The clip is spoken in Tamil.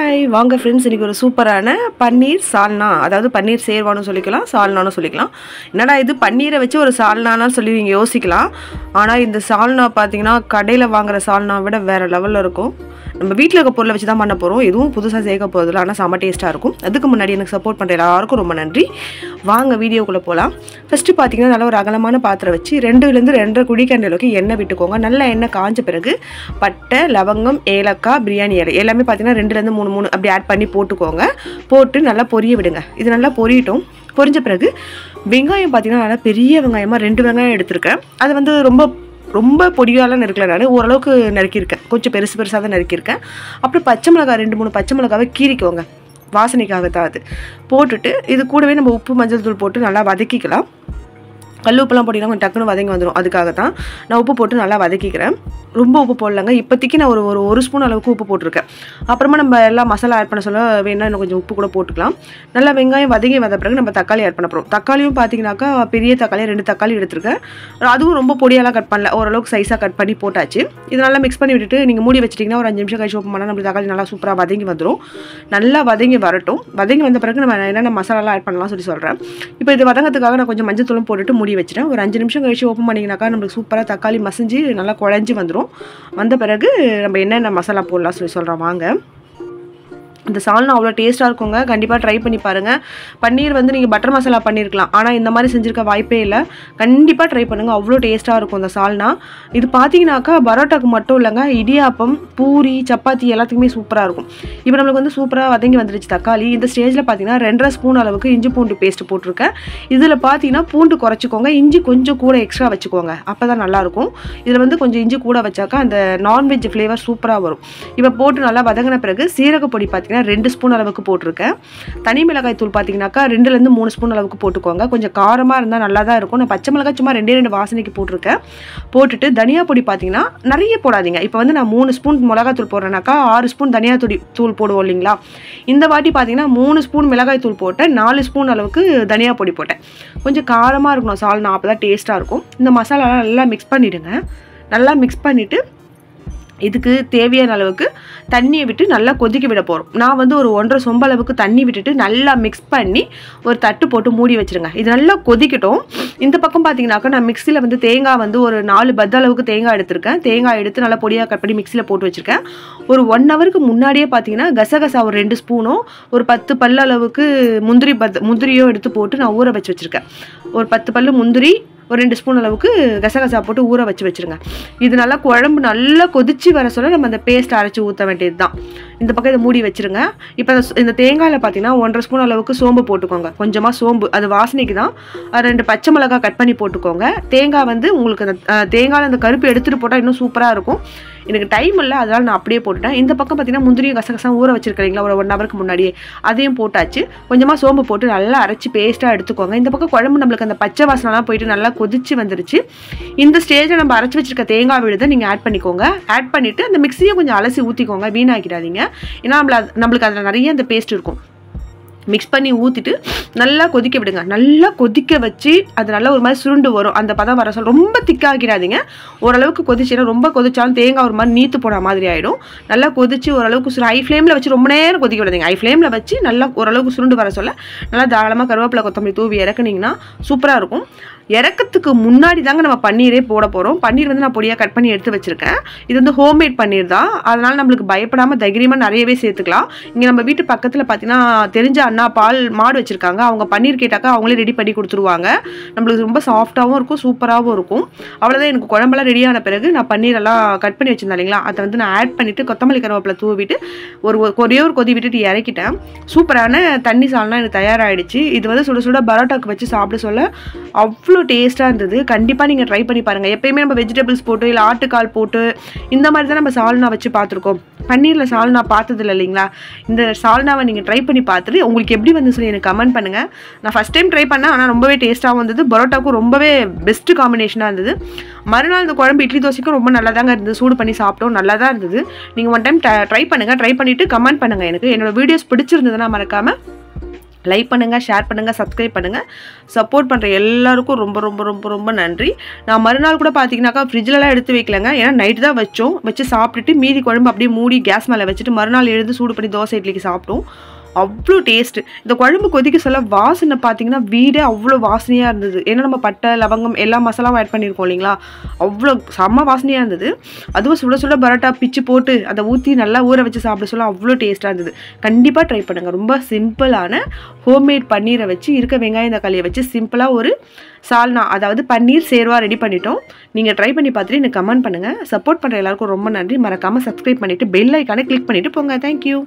ஹாய் வாங்க ஃப்ரெண்ட்ஸ், இன்றைக்கி ஒரு சூப்பரான பன்னீர் சால்னா, அதாவது பன்னீர் சேர்வானு சொல்லிக்கலாம், சால்னானு சொல்லிக்கலாம். என்னடா இது பன்னீரை வச்சு ஒரு சால்னான்னு சொல்லி நீங்கள் யோசிக்கலாம். ஆனால் இந்த சால்னா பார்த்தீங்கன்னா கடையில் வாங்குகிற சால்னா விட வேறு லெவலில் இருக்கும். நம்ம வீட்டில் இருக்க பொருளை வச்சு தான் பண்ண போகிறோம், எதுவும் புதுசாக சேர்க்க போகிறதில்ல. ஆனால் செம்ம டேஸ்ட்டாக இருக்கும். அதுக்கு முன்னாடி எனக்கு சப்போர்ட் பண்ணுற எல்லாருக்கும் ரொம்ப நன்றி. வாங்க வீடியோக்குள்ளே போகலாம். ஃபஸ்ட்டு பார்த்தீங்கன்னா நல்ல ஒரு அகலமான பாத்திரம் வச்சு 2லேருந்து 2.5 குழிக்கரண்டி அளவுக்கு எண்ணெய் விட்டுக்கோங்க. நல்ல எண்ணெய் காஞ்ச பிறகு பட்டை, லவங்கம், ஏலக்காய், பிரியாணி இலை எல்லாமே பார்த்தீங்கன்னா 2லேருந்து 3 அப்படி ஆட் பண்ணி போட்டுக்கோங்க. போட்டு நல்லா பொரிய விடுங்க. இது நல்லா பொரியட்டும். பொரிஞ்ச பிறகு வெங்காயம் பார்த்தீங்கன்னா நல்லா பெரிய வெங்காயமாக 2 வெங்காயம் எடுத்திருக்கேன். அது வந்து ரொம்ப பொடியாலாம் நறுக்கல, நான் ஓரளவுக்கு நறுக்கியிருக்கேன். கொஞ்சம் பெருசாக தான் நறுக்கியிருக்கேன். அப்புறம் பச்சை மிளகாய் 2-3 பச்சை மிளகாவை கீறிக்கோங்க, வாசனைக்காக தான் அது. போட்டுட்டு இது கூடவே நம்ம உப்பு மஞ்சள் தூள் போட்டு நல்லா வதக்கிக்கலாம். கல் உப்புலாம் போட்டிங்கன்னா கொஞ்சம் டக்குன்னு வதங்கி வந்துடும். அதுக்காக தான் நான் உப்பு போட்டு நல்லா வதக்கிக்கிறேன். ரொம்ப உப்பு போடலங்க. இப்போதைக்கு நான் ஒரு ஸ்பூன் அளவுக்கு உப்பு போட்டிருக்கேன். அப்புறமா நம்ம எல்லாம் மசாலா ஆட் பண்ண சொல்ல வேணா இன்னும் கொஞ்சம் உப்பு கூட போட்டுக்கலாம். நல்லா வெங்காயம் வதங்கி வந்த பிறகு நம்ம தக்காளி ஆட் பண்ண போகிறோம். தக்காளியும் பார்த்தீங்கன்னாக்கா பெரிய தக்காளி 2 தக்காளி எடுத்துருக்கேன். அதுவும் ரொம்ப பொடியெல்லாம் கட் பண்ணல, ஓரளவுக்கு சைஸாக கட் பண்ணி போட்டாச்சு. இது நல்லா மிக்ஸ் பண்ணி விட்டுட்டு நீங்கள் மூடி வச்சிட்டிங்கன்னா ஒரு 5 நிமிஷம் கழிச்சு ஓப்பன் பண்ணால் நம்மளுக்கு தக்காளி நல்லா சூப்பராக வதங்கி வந்துடும். நல்லா வதங்கி வரட்டும். வதங்கி வந்த பிறகு நம்ம என்னென்ன மசாலாலாம் ஆட் பண்ணலாம் சொல்கிறேன். இப்போ இது வதங்கிறதுக்காக நான் கொஞ்சம் மஞ்சள் தூளும் போட்டுட்டு மூடி வச்சுட்டேன். ஒரு 5 நிமிஷம் கழிச்சு ஓப்பன் பண்ணிங்கனாக்கா நம்மளுக்கு சூப்பராக தக்காளி மசிஞ்சு நல்லா குழஞ்சி வந்துடும். வந்த பிறகு நம்ம என்னென்ன மசாலா போடலாம் சொல்கிறோம் வாங்க. இந்த சால்னா அவ்வளோ டேஸ்ட்டாக இருக்குங்க. கண்டிப்பாக ட்ரை பண்ணி பாருங்கள். பன்னீர் வந்து நீங்கள் பட்டர் மசாலா பண்ணியிருக்கலாம், ஆனால் இந்த மாதிரி செஞ்சுருக்க வாய்ப்பே இல்லை. கண்டிப்பாக ட்ரை பண்ணுங்கள், அவ்வளோ டேஸ்ட்டாக இருக்கும் இந்த சால்னா. இது பார்த்தீங்கன்னாக்கா பரோட்டாக்கு மட்டும் இல்லைங்க, இடியாப்பம், பூரி, சப்பாத்தி எல்லாத்துக்குமே சூப்பராக இருக்கும். இப்போ நம்மளுக்கு வந்து சூப்பராக வதங்கி வந்துருச்சு தக்காளி. இந்த ஸ்டேஜில் பார்த்தீங்கன்னா 2.5 ஸ்பூன் அளவுக்கு இஞ்சி பூண்டு பேஸ்ட்டு போட்டிருக்கேன். இதில் பார்த்தீங்கன்னா பூண்டு குறைச்சிக்கோங்க, இஞ்சி கொஞ்சம் கூட எக்ஸ்ட்ரா வச்சுக்கோங்க, அப்போ தான் நல்லாயிருக்கும். இதில் வந்து கொஞ்சம் இஞ்சி கூட வச்சாக்கா அந்த நான்வெஜ் ஃப்ளேவர் சூப்பராக வரும். இப்போ போட்டு நல்லா வதங்கின பிறகு சீரகப்பொடி பார்த்தீங்கன்னா 2 ஸ்பூன் அளவுக்கு போட்டிருக்கேன். தனி மிளகாய் தூள் பார்த்தீங்கன்னாக்கா 2லேருந்து 3 ஸ்பூன் அளவுக்கு போட்டுக்கோங்க. கொஞ்சம் காரமாக இருந்தால் நல்லா தான் இருக்கும். நான் பச்சை மிளகாய் சும்மா 2 வாசனைக்கு போட்டிருக்கேன். போட்டுட்டு தனியா பொடி பார்த்தீங்கன்னா நிறைய போடாதீங்க. இப்போ வந்து நான் 3 ஸ்பூன் மிளகாய் தூள் போடுறேன்னாக்கா 6 ஸ்பூன் தனியா தூள் போடுவோம் இல்லைங்களா. இந்த வாட்டி பார்த்தீங்கன்னா 3 ஸ்பூன் மிளகாய் தூள் போட்டேன், 4 ஸ்பூன் அளவுக்கு தனியா பொடி போட்டேன். கொஞ்சம் காரமாக இருக்கணும் சால்னா, அப்போ தான் டேஸ்ட்டாக இருக்கும். இந்த மசாலாலாம் நல்லா மிக்ஸ் பண்ணிவிடுங்க. நல்லா மிக்ஸ் பண்ணிவிட்டு இதுக்கு தேவையான அளவுக்கு தண்ணியை விட்டு நல்லா கொதிக்க விட போகிறோம். நான் வந்து ஒரு 1.5 சொம்பு அளவுக்கு தண்ணி விட்டுட்டு நல்லா மிக்ஸ் பண்ணி ஒரு தட்டு போட்டு மூடி வச்சுருங்க. இது நல்லா கொதிக்கட்டும். இந்த பக்கம் பார்த்தீங்கன்னாக்கா நான் மிக்சியில் வந்து தேங்காய் வந்து ஒரு 4 பத்து அளவுக்கு தேங்காய் எடுத்திருக்கேன். தேங்காய் எடுத்து நல்லா பொடியாக கட் பண்ணி மிக்சியில் போட்டு வச்சுருக்கேன். ஒரு 1 ஹவருக்கு முன்னாடியே பார்த்தீங்கன்னா கசகசா ஒரு 2 ஸ்பூனும் ஒரு 10 பல்லு அளவுக்கு முந்திரியோ எடுத்து போட்டு நான் ஊற வச்சுருக்கேன். ஒரு 10 பல்லு முந்திரி, ஒரு 2 ஸ்பூன் அளவுக்கு கசகசா போட்டு ஊற வச்சுருங்க. இது நல்லா குழம்பு நல்லா கொதிச்சு வர சொல்ல நம்ம அந்த பேஸ்ட் அரைச்சி ஊற்ற வேண்டியது தான். இந்த பக்கம் இதை மூடி வச்சுருங்க. இப்போ இந்த தேங்காயில் பார்த்தீங்கன்னா 1.5 ஸ்பூன் அளவுக்கு சோம்பு போட்டுக்கோங்க. கொஞ்சமாக சோம்பு, அது வாசனைக்கு தான். 2 பச்சை மிளகாய் கட் பண்ணி போட்டுக்கோங்க. தேங்காய் வந்து உங்களுக்கு அந்த தேங்காயில் அந்த கருப்பு எடுத்துகிட்டு போட்டால் இன்னும் சூப்பராக இருக்கும். எனக்கு டைம் இல்லை, அதனால் நான் அப்படியே போட்டுட்டேன். இந்த பக்கம் பார்த்தீங்கன்னா முந்திரியும் கசகசா ஊற வச்சுருக்கீங்களா ஒரு 1 ஹவருக்கு முன்னாடியே, அதையும் போட்டாச்சு. கொஞ்சமாக சோம்பு போட்டு நல்லா அரைச்சி பேஸ்ட்டாக எடுத்துக்கோங்க. இந்த பக்கம் குழம்பு நம்மளுக்கு அந்த பச்சை வாசனைலாம் போயிட்டு நல்லா கொதிச்சு வந்துருச்சு. இந்த ஸ்டேஜில் நம்ம அரைச்சி வச்சிருக்க தேங்காய் விழுதை நீங்கள் ஆட் பண்ணிக்கோங்க. ஆட் பண்ணிவிட்டு அந்த மிக்ஸியை கொஞ்சம் அலசி ஊற்றிக்கோங்க, வீணாக்கிடாதீங்க. ஏன்னா நம்மளுக்கு அதில் நிறைய அந்த பேஸ்ட் இருக்கும். மிக்ஸ் பண்ணி ஊற்றிட்டு நல்லா கொதிக்க விடுங்க. நல்லா கொதிக்க வச்சு அது நல்லா ஒரு மாதிரி சுருண்டு வரும். அந்த பதம் வர சொல்ல ரொம்ப திக்காகிடாதீங்க. ஓரளவுக்கு கொதிச்சுன்னா ரொம்ப கொதிச்சாலும் தேங்காய் ஒரு மாதிரி நீத்து போன மாதிரி ஆகிடும். நல்லா கொதிச்சு ஓரளவுக்கு ஹை ஃப்ளேமில் வச்சு ரொம்ப நேரம் கொதிக்க விடாதீங்க. ஹை ஃப்ளேமில் வச்சு நல்லா ஓரளவுக்கு சுருண்டு வர சொல்ல நல்லா தாராளமாக கருவேப்பிலை கொத்தமல்லி தூவி இறக்குனீங்கன்னா சூப்பராக இருக்கும். இறக்கத்துக்கு முன்னாடி தாங்க நம்ம பன்னீரே போட போகிறோம். பன்னீர் வந்து நான் பொடியாக கட் பண்ணி எடுத்து வச்சுருக்கேன். இது வந்து ஹோம்மேட் பன்னீர் தான், அதனால் நம்மளுக்கு பயப்படாமல் தைரியமாக நிறையவே சேர்த்துக்கலாம். இங்கே நம்ம வீட்டு பக்கத்தில் பார்த்தீங்கன்னா தெரிஞ்ச அண்ணா மாடு வச்சுருக்காங்க. அவங்க பன்னீர் கேட்டாக்கா அவங்களே ரெடி பண்ணி கொடுத்துருவாங்க. நம்மளுக்கு ரொம்ப சாஃப்டாகவும் இருக்கும், சூப்பராகவும் இருக்கும். அவ்வளோதான். எனக்கு குழம்பெல்லாம் ரெடியான பிறகு நான் பன்னீரெல்லாம் கட் பண்ணி வச்சுருந்தேன் இல்லைங்களா, அதை வந்து நான் ஆட் பண்ணிவிட்டு கொத்தமல்லி கருவேப்பிலை தூவிட்டு ஒரே ஒரு கொதி விட்டுட்டு இறக்கிட்டேன். சூப்பரான தண்ணி சால்னா எனக்கு தயாராகிடுச்சு. இது வந்து சுட சுட பரோட்டாக்கு வச்சு சாப்பிட சொல்ல அவ்வளோ டேஸ்ட்டாக இருந்தது. கண்டிப்பாக நீங்கள் ட்ரை பண்ணி பாருங்கள். எப்பயுமே நம்ம வெஜிடபிள்ஸ் போட்டு இல்லை ஆட்டுக்கால் போட்டு இந்த மாதிரி தான் நம்ம சால்னா வச்சு பார்த்துருக்கோம். பன்னீரில் சால்னா பார்த்ததில்ல இல்லைங்களா. இந்த சால்னாவை நீங்கள் ட்ரை பண்ணி பார்த்துட்டு உங்களுக்கு எப்படி வந்து சொல்லி எனக்கு கமெண்ட் பண்ணுங்கள். நான் ஃபஸ்ட் டைம் ட்ரை பண்ணேன், ஆனால் ரொம்பவே டேஸ்ட்டாகவும் இருந்தது. பரோட்டாவுக்கும் ரொம்பவே பெஸ்ட்டு காம்பினேஷனாக இருந்தது. மறுநாள் இந்த குழம்பு இட்லி தோசைக்கும் ரொம்ப நல்லா தாங்க இருந்தது. சூடு பண்ணி சாப்பிட்டோம், நல்லா தான் இருந்தது. நீங்கள் ஒன் டைம் ட்ரை பண்ணுங்கள். ட்ரை பண்ணிவிட்டு கமெண்ட் பண்ணுங்கள் எனக்கு. என்னோடய வீடியோஸ் பிடிச்சிருந்ததுன்னா மறக்காமல் லைக் பண்ணுங்கள், ஷேர் பண்ணுங்கள், சப்ஸ்கிரைப் பண்ணுங்கள். சப்போர்ட் பண்ணுற எல்லாருக்கும் ரொம்ப ரொம்ப ரொம்ப ரொம்ப நன்றி. நான் மறுநாள் கூட பார்த்தீங்கன்னாக்கா ஃப்ரிட்ஜிலலாம் எடுத்து வைக்கலங்க. ஏன்னா நைட்டு தான் வச்சு சாப்பிட்டுட்டு மீதி குழம்பு அப்படியே மூடி கேஸ் மேலே வச்சுட்டு மறுநாள் எழுந்து சூடு பண்ணி தோசை இட்லிக்கு சாப்பிட்டோம். அவ்வளோ டேஸ்ட்டு. இந்த குழம்பு கொதிக்க சொல்ல வாசனை பார்த்தீங்கன்னா வீடே அவ்வளோ வாசனையாக இருந்தது. ஏன்னா நம்ம பட்டை, லவங்கம் எல்லா மசாலாவும் ஆட் பண்ணியிருக்கோம் இல்லைங்களா, அவ்வளோ செம்ம வாசனையாக இருந்தது. அதுவும் சுட சுட பரோட்டா பிச்சு போட்டு அதை ஊற்றி நல்லா ஊற வச்சு சாப்பிட சொல்ல அவ்வளோ டேஸ்ட்டாக இருந்தது. கண்டிப்பாக ட்ரை பண்ணுங்கள். ரொம்ப சிம்பிளான ஹோம்மேட் பன்னீரை வச்சு இருக்க வெங்காயம் தக்காளியை வச்சு சிம்பிளாக ஒரு சால்னா, அதாவது பன்னீர் சேர்வா ரெடி பண்ணிட்டோம். நீங்கள் ட்ரை பண்ணி பார்த்துட்டு எனக்கு கமெண்ட் பண்ணுங்கள். சப்போர்ட் பண்ணுற எல்லாருக்கும் ரொம்ப நன்றி. மறக்காமல் சப்ஸ்கிரைப் பண்ணிவிட்டு பெல் ஐக்கானை கிளிக் பண்ணிவிட்டு போங்க. தேங்க்யூ.